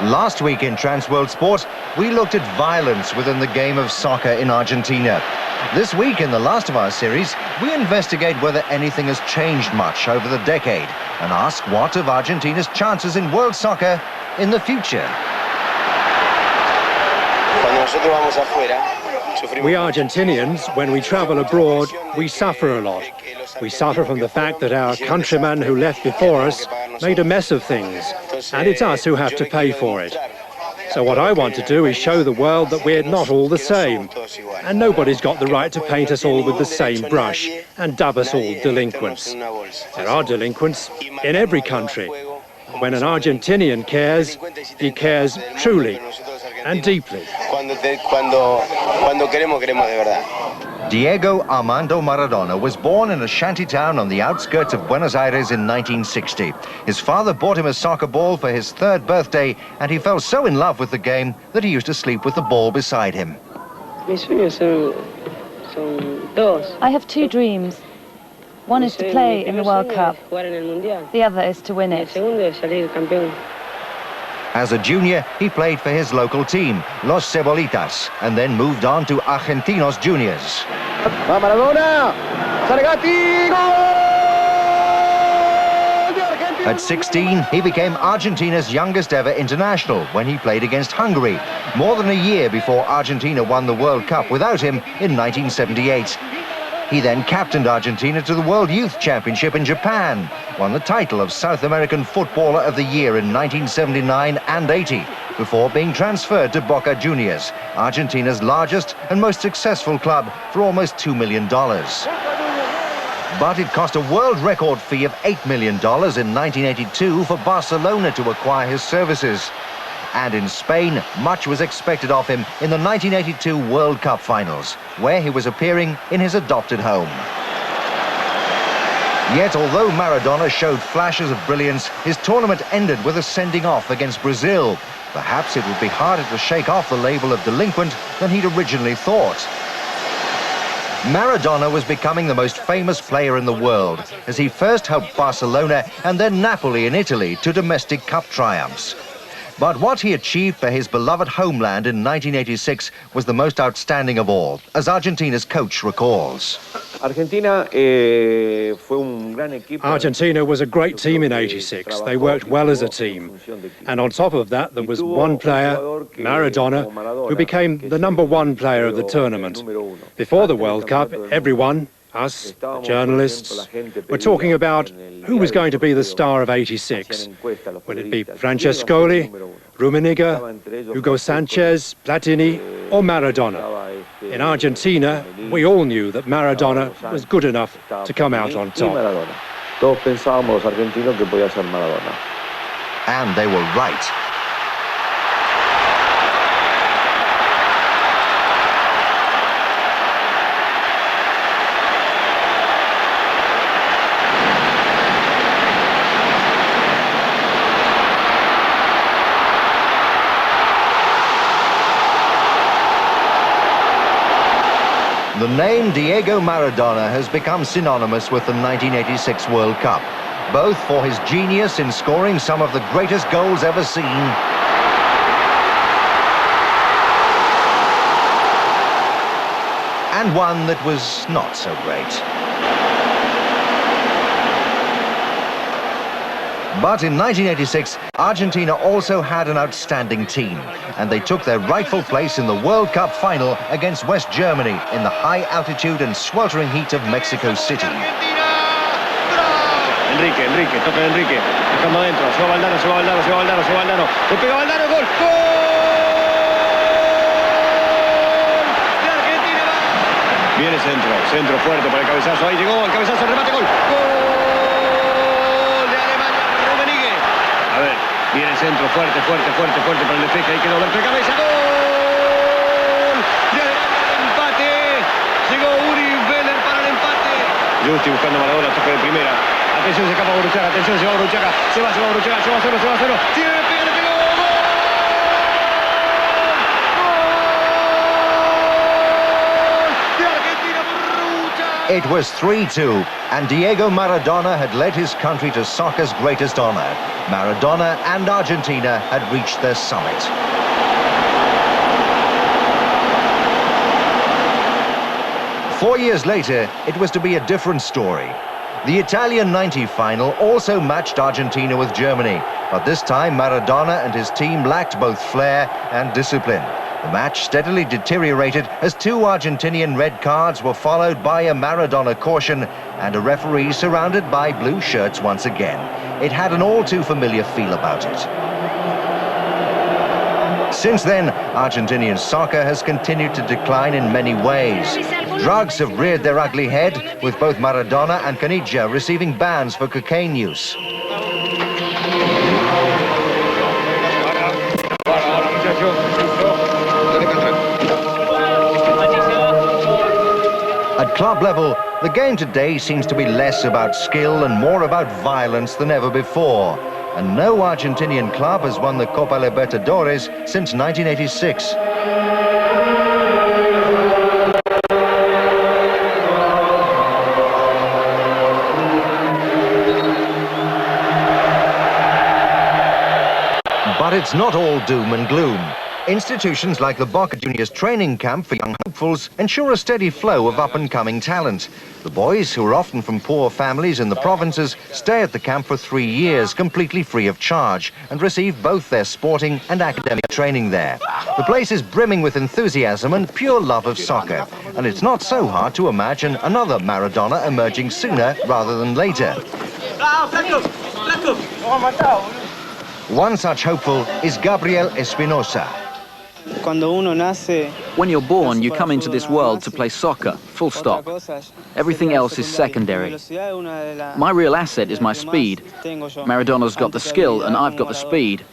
Last week in Trans World Sport, we looked at violence within the game of soccer in Argentina. This week, in the last of our series, we investigate whether anything has changed much over the decade and ask what of Argentina's chances in world soccer in the future. We Argentinians, when we travel abroad, we suffer a lot. We suffer from the fact that our countrymen who left before us made a mess of things, and it's us who have to pay for it. So what I want to do is show the world that we're not all the same, and nobody's got the right to paint us all with the same brush and dub us all delinquents. There are delinquents in every country. When an Argentinian cares, he cares truly and deeply. Diego Armando Maradona was born in a shanty town on the outskirts of Buenos Aires in 1960. His father bought him a soccer ball for his 3rd birthday, and he fell so in love with the game that he used to sleep with the ball beside him. I have 2 dreams. One is to play in the World Cup. The other is to win it. As a junior, he played for his local team, Los Cebolitas, and then moved on to Argentinos Juniors. Maradona! At 16, he became Argentina's youngest ever international when he played against Hungary, more than a year before Argentina won the World Cup without him in 1978. He then captained Argentina to the World Youth Championship in Japan, won the title of South American Footballer of the Year in 1979 and 80, before being transferred to Boca Juniors, Argentina's largest and most successful club, for almost $2 million. But it cost a world record fee of $8 million in 1982 for Barcelona to acquire his services. And in Spain, much was expected of him in the 1982 World Cup finals, where he was appearing in his adopted home. Yet, although Maradona showed flashes of brilliance, his tournament ended with a sending off against Brazil. Perhaps it would be harder to shake off the label of delinquent than he'd originally thought. Maradona was becoming the most famous player in the world, as he first helped Barcelona and then Napoli in Italy to domestic cup triumphs. But what he achieved for his beloved homeland in 1986 was the most outstanding of all, as Argentina's coach recalls. Argentina was a great team in '86. They worked well as a team. And on top of that, there was one player, Maradona, who became the #1 player of the tournament. Before the World Cup, everyone, us, the journalists, were talking about who was going to be the star of '86. Would it be Francescoli, Rummenigge, Hugo Sanchez, Platini, or Maradona? In Argentina, we all knew that Maradona was good enough to come out on top. And they were right. The name Diego Maradona has become synonymous with the 1986 World Cup, both for his genius in scoring some of the greatest goals ever seen, and one that was not so great. But in 1986, Argentina also had an outstanding team, and they took their rightful place in the World Cup final against West Germany in the high altitude and sweltering heat of Mexico City. Enrique, toca de Enrique, dejando adentro, se va Valdano, le pega Valdano, gol, ¡gol! ¡De Argentina! Viene centro fuerte para el cabezazo, ahí llegó, el cabezazo, el remate, gol, ¡gol! Viene el centro, fuerte para el despeje, ahí quedó Berto de cabeza, ¡gol! De Alemania el empate, llegó Uri Geller para el empate. Justi buscando a Maradona, toque de primera, atención, se escapa Borruchaga, atención, se va Borruchaga, se va Borruchaga, se va solo, tiene, le pegó, ¡gol! ¡Gol! De Argentina, Borruchaga. It was 3-2, and Diego Maradona had led his country to soccer's greatest honor. Maradona and Argentina had reached their summit. Four years later, it was to be a different story. The Italian '90 final also matched Argentina with Germany, but this time Maradona and his team lacked both flair and discipline. The match steadily deteriorated as two Argentinian red cards were followed by a Maradona caution and a referee surrounded by blue shirts once again. It had an all-too-familiar feel about it. Since then, Argentinian soccer has continued to decline in many ways. Drugs have reared their ugly head, with both Maradona and Caniggia receiving bans for cocaine use. At club level, the game today seems to be less about skill and more about violence than ever before. And no Argentinian club has won the Copa Libertadores since 1986. But it's not all doom and gloom. Institutions like the Boca Juniors training camp for young hopefuls ensure a steady flow of up-and-coming talent. The boys, who are often from poor families in the provinces, stay at the camp for 3 years, completely free of charge, and receive both their sporting and academic training there. The place is brimming with enthusiasm and pure love of soccer, and it's not so hard to imagine another Maradona emerging sooner rather than later. One such hopeful is Gabriel Espinosa. When you're born, you come into this world to play soccer, full stop. Everything else is secondary. My real asset is my speed. Maradona's got the skill and I've got the speed.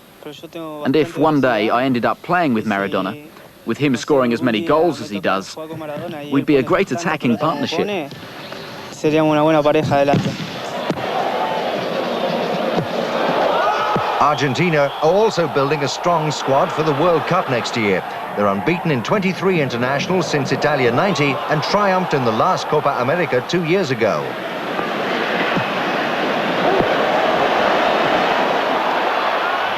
And if one day I ended up playing with Maradona, with him scoring as many goals as he does, we'd be a great attacking partnership. Argentina are also building a strong squad for the World Cup next year. They're unbeaten in 23 internationals since Italia '90 and triumphed in the last Copa America 2 years ago.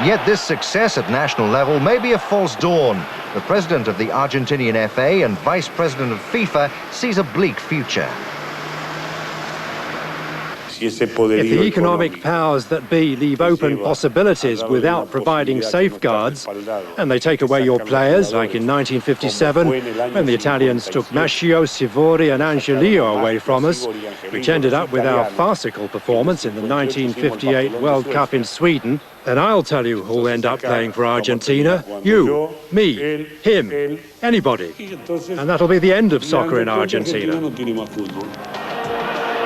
Yet this success at national level may be a false dawn. The president of the Argentinian FA and vice president of FIFA sees a bleak future. If the economic powers that be leave open possibilities without providing safeguards, and they take away your players, like in 1957, when the Italians took Mascio, Sivori and Angelillo away from us, which ended up with our farcical performance in the 1958 World Cup in Sweden, then I'll tell you who'll end up playing for Argentina. You, me, him, anybody. And that'll be the end of soccer in Argentina.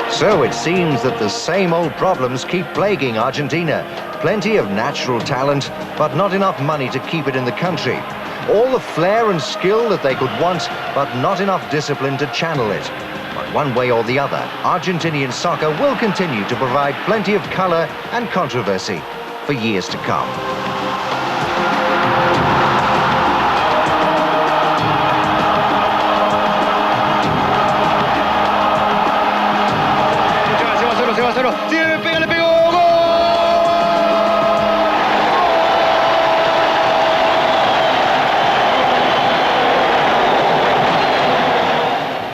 So it seems that the same old problems keep plaguing Argentina. Plenty of natural talent, but not enough money to keep it in the country. All the flair and skill that they could want, but not enough discipline to channel it. But one way or the other, Argentinian soccer will continue to provide plenty of colour and controversy for years to come.